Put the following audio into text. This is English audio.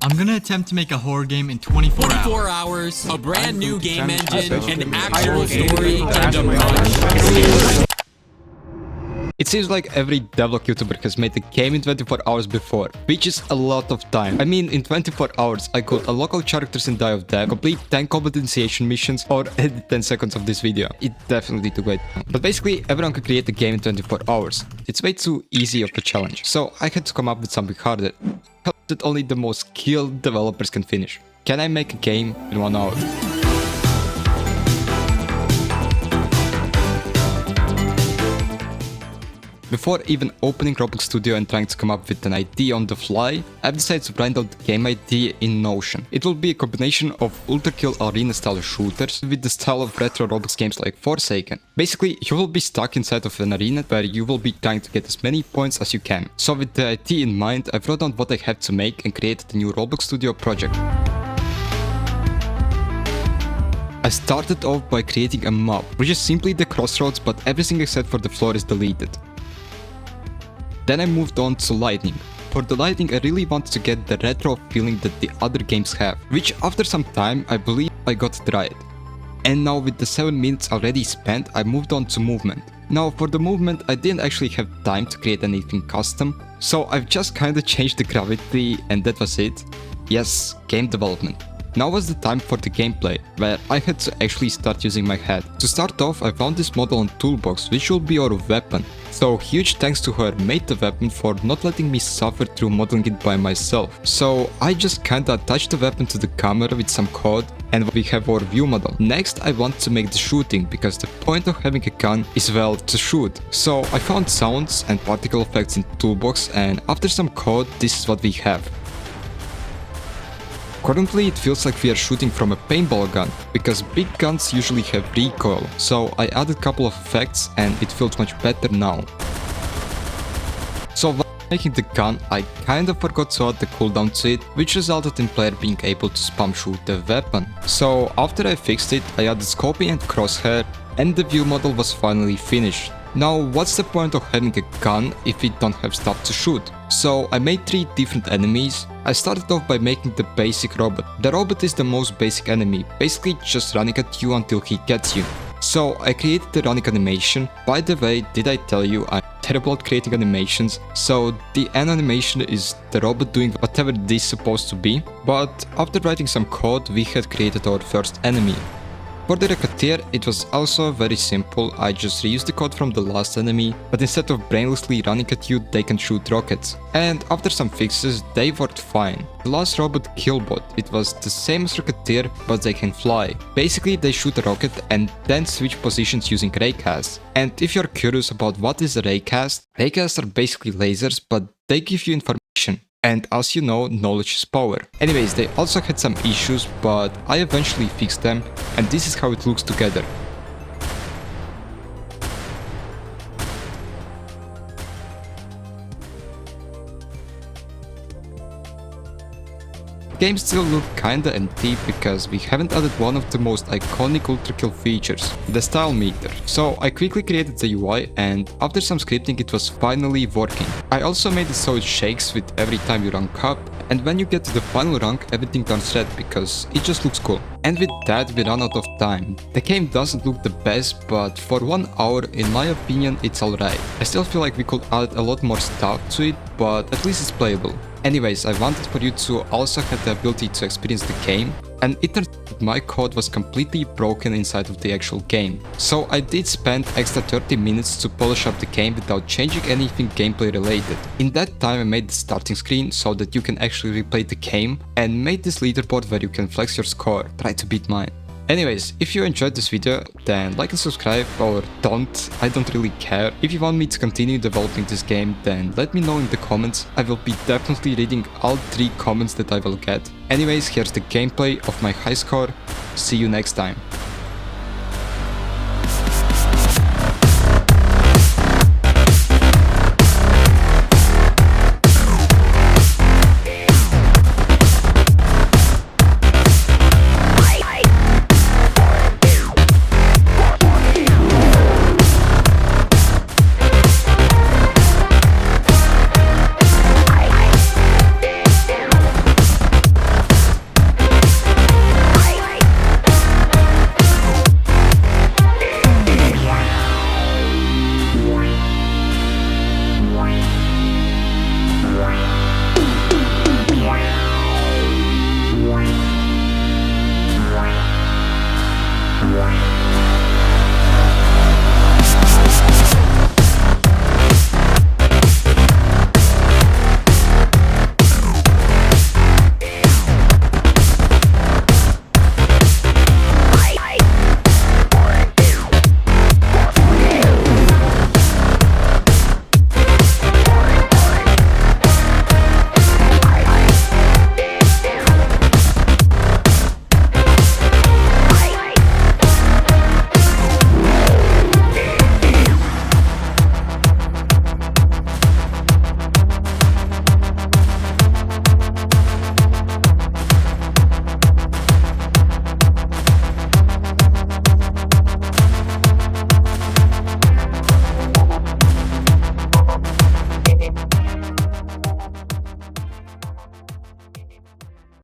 I'm gonna attempt to make a horror game in 24 hours, a brand new game engine, an actual story, and a bunch. It seems like every devlog YouTuber has made a game in 24 hours before, which is a lot of time. I mean, in 24 hours, I could unlock all characters in Die of Death, complete 10 combat initiation missions, or edit 10 seconds of this video. It definitely took way too long. But basically, everyone could create a game in 24 hours. It's way too easy of a challenge. So I had to come up with something harder, that only the most skilled developers can finish. Can I make a game in 1 hour? Before even opening Roblox Studio and trying to come up with an idea on the fly, I've decided to find out the game idea in Notion. It will be a combination of ultra-kill arena style shooters with the style of retro Roblox games like Forsaken. Basically, you will be stuck inside of an arena where you will be trying to get as many points as you can. So with the idea in mind, I wrote down what I have to make and created a new Roblox Studio project. I started off by creating a map, which is simply the crossroads, but everything except for the floor is deleted. Then I moved on to lighting. For the lighting, I really wanted to get the retro feeling that the other games have, which after some time I believe I got it right. And now with the 7 minutes already spent, I moved on to movement. Now for the movement, I didn't actually have time to create anything custom, so I've just kinda changed the gravity and that was it. Yes, game development. Now was the time for the gameplay, where I had to actually start using my head. To start off, I found this model on Toolbox, which will be our weapon. So huge thanks to her made the weapon for not letting me suffer through modeling it by myself. So I just kinda attached the weapon to the camera with some code and we have our view model. Next I want to make the shooting, because the point of having a gun is, well, to shoot. So I found sounds and particle effects in Toolbox, and after some code, this is what we have. Currently it feels like we are shooting from a paintball gun, because big guns usually have recoil, so I added a couple of effects and it feels much better now. So while making the gun, I kinda forgot to add the cooldown to it, which resulted in player being able to spam shoot the weapon. So after I fixed it, I added scoping and crosshair, and the view model was finally finished. Now, what's the point of having a gun if we don't have stuff to shoot? So I made 3 different enemies. I started off by making the basic robot. The robot is the most basic enemy, basically just running at you until he gets you. So I created the running animation. By the way, did I tell you I'm terrible at creating animations? So the end animation is the robot doing whatever it is supposed to be. But after writing some code, we had created our first enemy. For the Rocketeer, it was also very simple. I just reused the code from the last enemy, but instead of brainlessly running at you, they can shoot rockets. And after some fixes, they worked fine. The last robot, Killbot, it was the same as Rocketeer, but they can fly. Basically, they shoot a rocket and then switch positions using raycasts. And if you're curious about what is a raycast, raycasts are basically lasers, but they give you information. And as you know, knowledge is power. Anyways, they also had some issues, but I eventually fixed them, and this is how it looks together. The game still look kinda empty because we haven't added one of the most iconic ultra kill features, the style meter. So I quickly created the UI, and after some scripting it was finally working. I also made it so it shakes with every time you rank up, and when you get to the final rank everything turns red because it just looks cool. And with that we ran out of time. The game doesn't look the best, but for 1 hour in my opinion it's alright. I still feel like we could add a lot more stuff to it, but at least it's playable. Anyways, I wanted for you to also have the ability to experience the game, and it turns out my code was completely broken inside of the actual game. So I did spend extra 30 minutes to polish up the game without changing anything gameplay related. In that time I made the starting screen so that you can actually replay the game, and made this leaderboard where you can flex your score, try to beat mine. Anyways, if you enjoyed this video, then like and subscribe, or don't, I don't really care. If you want me to continue developing this game, then let me know in the comments. I will be definitely reading all 3 comments that I will get. Anyways, here's the gameplay of my high score. See you next time.